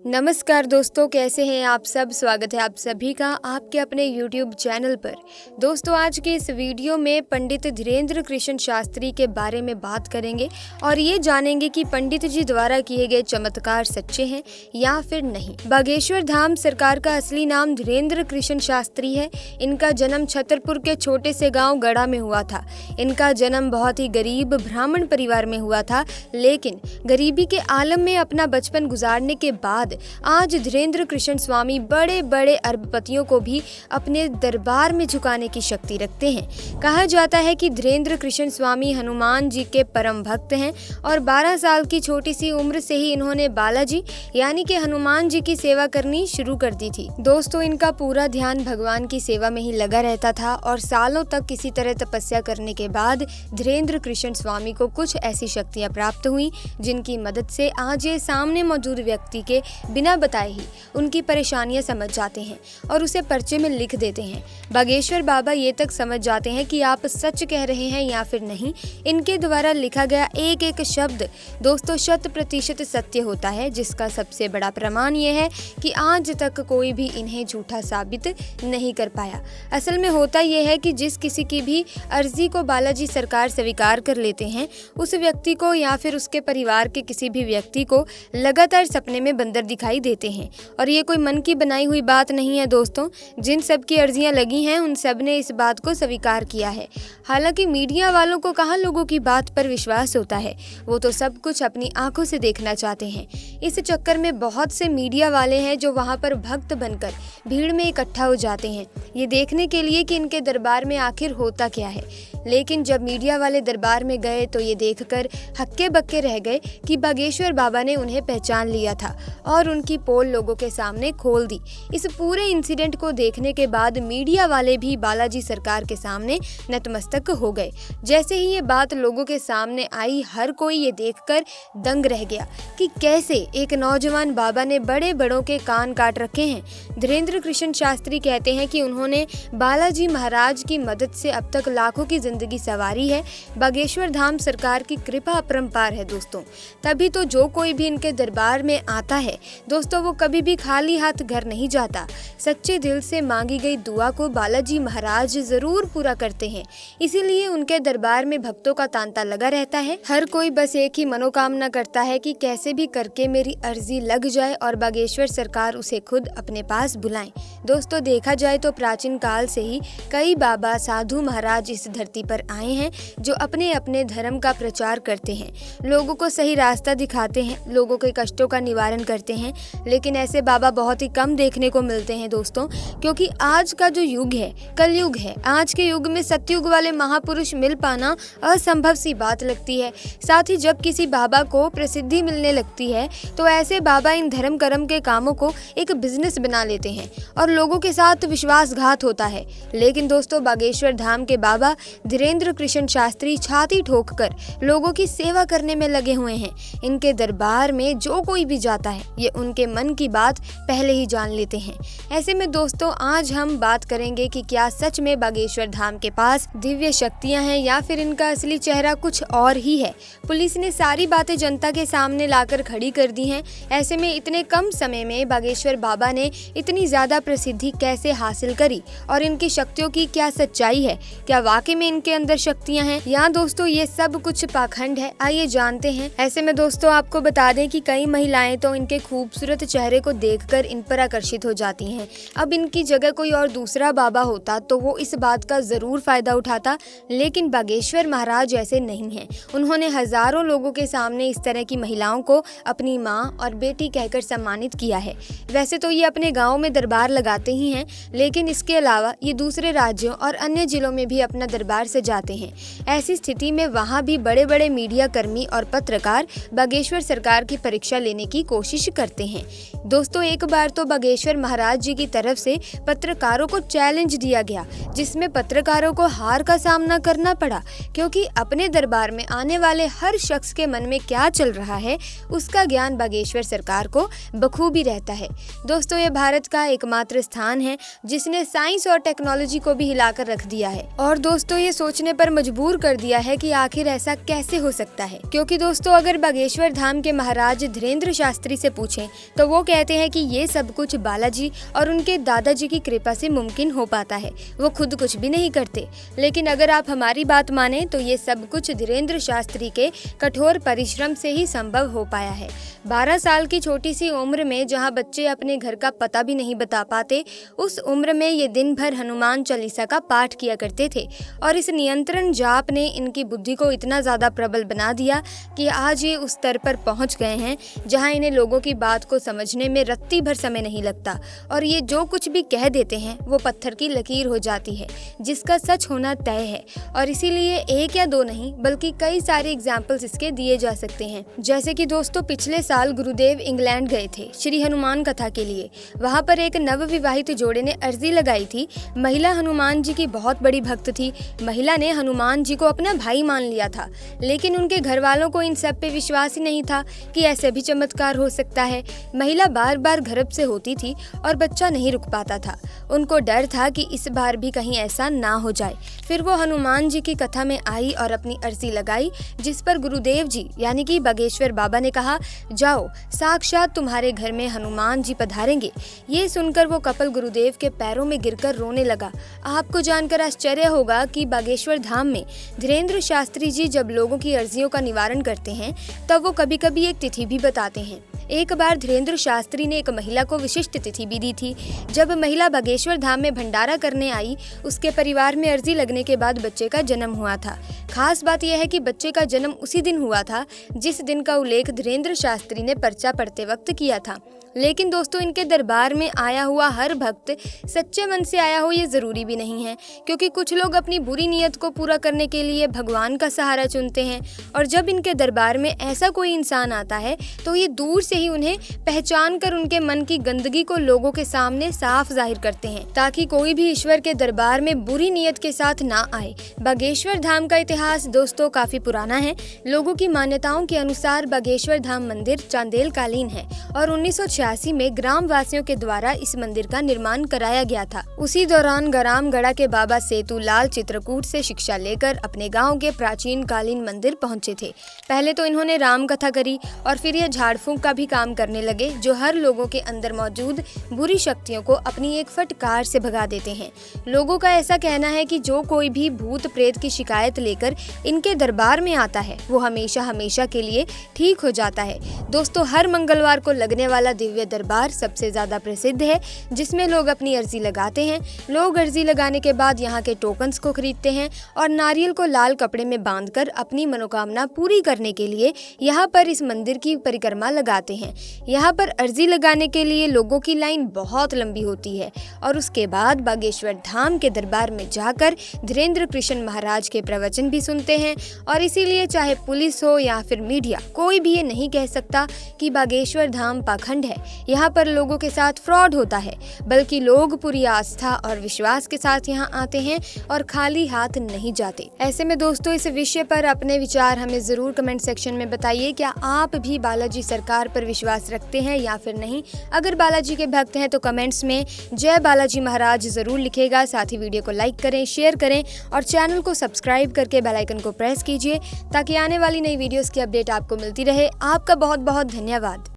नमस्कार दोस्तों, कैसे हैं आप सब। स्वागत है आप सभी का आपके अपने YouTube चैनल पर। दोस्तों, आज के इस वीडियो में पंडित धीरेन्द्र कृष्ण शास्त्री के बारे में बात करेंगे और ये जानेंगे कि पंडित जी द्वारा किए गए चमत्कार सच्चे हैं या फिर नहीं। बागेश्वर धाम सरकार का असली नाम धीरेन्द्र कृष्ण शास्त्री है। इनका जन्म छतरपुर के छोटे से गाँव गढ़ा में हुआ था। इनका जन्म बहुत ही गरीब ब्राह्मण परिवार में हुआ था, लेकिन गरीबी के आलम में अपना बचपन गुजारने के बाद आज धीरेन्द्र कृष्ण स्वामी बड़े बड़े अरबपतियों को भी अपने दरबार में झुकाने की शक्ति रखते हैं। कहा जाता है कि धीरेन्द्र कृष्ण स्वामी हनुमान जी के परम भक्त हैं और 12 साल की छोटी सी उम्र से ही इन्होंने बालाजी यानी कि हनुमान जी की सेवा करनी शुरू कर दी थी। दोस्तों, इनका पूरा ध्यान भगवान की सेवा में ही लगा रहता था और सालों तक किसी तरह तपस्या करने के बाद धीरेन्द्र कृष्ण स्वामी को कुछ ऐसी शक्तियां प्राप्त हुई जिनकी मदद से आज ये सामने मौजूद व्यक्ति के बिना बताए ही उनकी परेशानियां समझ जाते हैं और उसे पर्चे में लिख देते हैं। बागेश्वर बाबा ये तक समझ जाते हैं कि आप सच कह रहे हैं या फिर नहीं। इनके द्वारा लिखा गया एक एक शब्द दोस्तों 100% सत्य होता है, जिसका सबसे बड़ा प्रमाण ये है कि आज तक कोई भी इन्हें झूठा साबित नहीं कर पाया। असल में होता यह है कि जिस किसी की भी अर्जी को बालाजी सरकार स्वीकार कर लेते हैं, उस व्यक्ति को या फिर उसके परिवार के किसी भी व्यक्ति को लगातार सपने में बंदर दिखाई देते हैं। और ये कोई मन की बनाई हुई बात नहीं है दोस्तों। जिन सब की अर्जियां लगी हैं उन सब ने इस बात को स्वीकार किया है। हालांकि मीडिया वालों को कहाँ लोगों की बात पर विश्वास होता है, वो तो सब कुछ अपनी आंखों से देखना चाहते हैं। इस चक्कर में बहुत से मीडिया वाले हैं जो वहाँ पर भक्त बनकर भीड़ में इकट्ठा हो जाते हैं, ये देखने के लिए कि इनके दरबार में आखिर होता क्या है। लेकिन जब मीडिया वाले दरबार में गए तो ये देखकर हक्के बक्के रह गए कि बागेश्वर बाबा ने उन्हें पहचान लिया था और उनकी पोल लोगों के सामने खोल दी। इस पूरे इंसिडेंट को देखने के बाद मीडिया वाले भी बालाजी सरकार के सामने नतमस्तक हो गए। जैसे ही ये बात लोगों के सामने आई, हर कोई ये देखकर दंग रह गया कि कैसे एक नौजवान बाबा ने बड़े बड़ों के कान काट रखे हैं। धीरेन्द्र कृष्ण शास्त्री कहते हैं कि उन्होंने बालाजी महाराज की मदद से अब तक लाखों की जिंदगी सवारी है। बागेश्वर धाम सरकार की कृपा अपरंपार है दोस्तों। तभी तो जो कोई भी इनके दरबार में आता है दोस्तों, वो कभी भी खाली हाथ घर नहीं जाता। सच्चे दिल से मांगी गई दुआ को बालाजी महाराज जरूर पूरा करते हैं। इसीलिए उनके दरबार में भक्तों का तांता लगा रहता है। हर कोई बस एक ही मनोकामना करता है कि कैसे भी करके मेरी अर्जी लग जाए और बागेश्वर सरकार उसे खुद अपने पास बुलाएं। दोस्तों, देखा जाए तो प्राचीन काल से ही कई बाबा साधु महाराज इस धरती पर आए हैं जो अपने अपने धर्म का प्रचार करते हैं, लोगों को सही रास्ता दिखाते हैं, लोगों के कष्टों का निवारण करते हैं। लेकिन ऐसे बाबा बहुत ही कम देखने को मिलते हैं दोस्तों, क्योंकि आज का जो युग है कलयुग है। आज के युग में सतयुग वाले महापुरुष मिल पाना असंभव सी बात लगती है। साथ ही जब किसी बाबा को प्रसिद्धि मिलने लगती है तो ऐसे बाबा इन धर्म कर्म के कामों को एक बिजनेस बना लेते हैं और लोगों के साथ विश्वासघात होता है। लेकिन दोस्तों, बागेश्वर धाम के बाबा धीरेन्द्र कृष्ण शास्त्री छाती ठोककर लोगों की सेवा करने में लगे हुए हैं। इनके दरबार में जो कोई भी जाता है ये उनके मन की बात पहले ही जान लेते हैं। ऐसे में दोस्तों, आज हम बात करेंगे कि क्या सच में बागेश्वर धाम के पास दिव्य शक्तियां हैं या फिर इनका असली चेहरा कुछ और ही है। पुलिस ने सारी बातें जनता के सामने लाकर खड़ी कर दी हैं। ऐसे में इतने कम समय में बागेश्वर बाबा ने इतनी ज्यादा प्रसिद्धि कैसे हासिल करी और इनकी शक्तियों की क्या सच्चाई है। क्या वाकई में इनके अंदर शक्तियां हैं या दोस्तों ये सब कुछ पाखंड है, आइए जानते हैं। ऐसे में दोस्तों, आपको बता दें कि कई महिलाएं तो इनके खूबसूरत चेहरे को देखकर इन पर आकर्षित हो जाती हैं। अब इनकी जगह कोई और दूसरा बाबा होता तो वो इस बात का जरूर फायदा उठाता, लेकिन बागेश्वर महाराज ऐसे नहीं हैं। उन्होंने हजारों लोगों के सामने इस तरह की महिलाओं को अपनी माँ और बेटी कहकर सम्मानित किया है। वैसे तो ये अपने गाँव में दरबार लगाते ही हैं, लेकिन इसके अलावा ये दूसरे राज्यों और अन्य जिलों में भी अपना दरबार सजाते हैं। ऐसी स्थिति में वहाँ भी बड़े बड़े मीडिया कर्मी और पत्रकार बागेश्वर सरकार की परीक्षा लेने की कोशिश करते हैं। दोस्तों, एक बार तो बागेश्वर महाराज जी की तरफ से पत्रकारों को चैलेंज दिया गया, जिसमें पत्रकारों को हार का सामना करना पड़ा, क्योंकि अपने दरबार में आने वाले हर शख्स के मन में क्या चल रहा है उसका ज्ञान बागेश्वर सरकार को बखूबी रहता है। दोस्तों, ये भारत का एकमात्र स्थान है जिसने साइंस और टेक्नोलॉजी को भी हिलाकर रख दिया है और दोस्तों ये सोचने पर मजबूर कर दिया है कि आखिर ऐसा कैसे हो सकता है। क्योंकि दोस्तों, अगर बागेश्वर धाम के महाराज धीरेन्द्र शास्त्री से पूछे पूछें तो वो कहते हैं कि ये सब कुछ बालाजी और उनके दादाजी की कृपा से मुमकिन हो पाता है, वो खुद कुछ भी नहीं करते। लेकिन अगर आप हमारी बात माने तो ये सब कुछ धीरेन्द्र शास्त्री के कठोर परिश्रम से ही संभव हो पाया है। 12 साल की छोटी सी उम्र में जहाँ बच्चे अपने घर का पता भी नहीं बता पाते, उस उम्र में ये दिन भर हनुमान चालीसा का पाठ किया करते थे और इस नियंत्रण जाप ने इनकी बुद्धि को इतना ज़्यादा प्रबल बना दिया कि आज ये उस स्तर पर पहुंच गए हैं जहां इन्हें लोगों की बात को समझने में रत्ती भर समय नहीं लगता और ये जो कुछ भी कह देते हैं वो पत्थर की लकीर हो जाती है, जिसका सच होना तय है। और इसीलिए एक या दो नहीं बल्कि कई सारे एग्जाम्पल्स इसके दिए जा सकते हैं। जैसे कि दोस्तों, पिछले साल गुरुदेव इंग्लैंड गए थे श्री हनुमान कथा के लिए। वहां पर एक नवविवाहित जोड़े ने अर्जी लगाई थी। महिला हनुमान जी की बहुत बड़ी भक्त थी। महिला ने हनुमान जी को अपना भाई मान लिया था, लेकिन उनके घर वालों को इन सब पे विश्वास ही नहीं था कि ऐसे भी चमत्कार हो सकता है। महिला बार बार गर्भ से होती थी और बच्चा नहीं रुक पाता था। उनको डर था कि इस बार भी कहीं ऐसा ना हो जाए। फिर वो हनुमान जी की कथा में आई और अपनी अर्जी लगाई, जिस पर गुरुदेव जी यानी कि बागेश्वर बाबा ने कहा, जाओ, साक्षात तुम्हारे घर में हनुमान जी पधारेंगे। ये सुनकर वो कपल गुरुदेव के पैरों में गिरकर रोने लगा। आपको जानकर आश्चर्य होगा कि बागेश्वर धाम में धीरेन्द्र शास्त्री जी जब लोगों की अर्जियों का निवारण करते हैं तब वो कभी कभी एक तिथि भी बताते हैं। एक बार धीरेन्द्र शास्त्री ने एक महिला को विशिष्ट तिथि भी दी थी। जब महिला बागेश्वर धाम में भंडारा करने आई, उसके परिवार में अर्जी लगने के बाद बच्चे का जन्म हुआ था। खास बात यह है कि बच्चे का जन्म उसी दिन हुआ था जिस दिन का उल्लेख धीरेन्द्र शास्त्री ने पर्चा पढ़ते वक्त किया था। लेकिन दोस्तों, इनके दरबार में आया हुआ हर भक्त सच्चे मन से आया हो ये ज़रूरी भी नहीं है, क्योंकि कुछ लोग अपनी बुरी नीयत को पूरा करने के लिए भगवान का सहारा चुनते हैं। और जब इनके दरबार में ऐसा कोई इंसान आता है तो ये दूर से ही उन्हें पहचान कर उनके मन की गंदगी को लोगों के सामने साफ जाहिर करते हैं, ताकि कोई भी ईश्वर के दरबार में बुरी नीयत के साथ ना आए। बागेश्वर धाम का इतिहास दोस्तों काफ़ी पुराना है। लोगों की मान्यताओं के अनुसार बागेश्वर धाम मंदिर चांदेल कालीन है और 1986 में ग्राम वासियों के द्वारा इस मंदिर का निर्माण कराया गया था। उसी दौरान गरामगढ़ा के बाबा सेतु लाल चित्रकूट से शिक्षा लेकर अपने गांव के प्राचीन कालीन मंदिर पहुंचे थे। पहले तो इन्होंने राम कथा करी और फिर यह झाड़ फूंक का भी काम करने लगे, जो हर लोगों के अंदर मौजूद बुरी शक्तियों को अपनी एक फटकार से भगा देते हैं। लोगों का ऐसा कहना है कि जो कोई भी भूत प्रेत की शिकायत लेकर इनके दरबार में आता है वो हमेशा हमेशा के लिए ठीक हो जाता है। दोस्तों, हर मंगलवार को लगने वाला दिव्य दरबार सबसे ज्यादा प्रसिद्ध है, जिसमें लोग अपनी अर्जी लगाते हैं। लोग अर्जी लगाने के बाद यहाँ के टोकन्स को खरीदते हैं और नारियल को लाल कपड़े में बांधकर अपनी मनोकामना पूरी करने के लिए यहाँ पर इस मंदिर की परिक्रमा लगाते हैं। यहाँ पर अर्जी लगाने के लिए लोगों की लाइन बहुत लंबी होती है और उसके बाद बागेश्वर धाम के दरबार में जाकर धीरेन्द्र कृष्ण महाराज के प्रवचन भी सुनते हैं। और इसीलिए चाहे पुलिस हो या फिर मीडिया, कोई भी ये नहीं कह सकता कि बागेश्वर धाम पाखंड है, यहाँ पर लोगों के साथ फ्रॉड होता है, बल्कि लोग पूरी आस्था और विश्वास के साथ यहाँ आते हैं और खाली हाथ नहीं जाते। ऐसे में दोस्तों, इस विषय पर अपने विचार हमें जरूर कमेंट सेक्शन में बताइए। क्या आप भी बालाजी सरकार पर विश्वास रखते हैं या फिर नहीं? अगर बालाजी के भक्त हैं तो कमेंट्स में जय बालाजी महाराज जरूर लिखेगा। साथ ही वीडियो को लाइक करें, शेयर करें और चैनल को सब्सक्राइब करके बेल आइकन को प्रेस कीजिए, ताकि आने वाली नई वीडियोस की अपडेट आपको मिलती रहे। आपका बहुत बहुत धन्यवाद।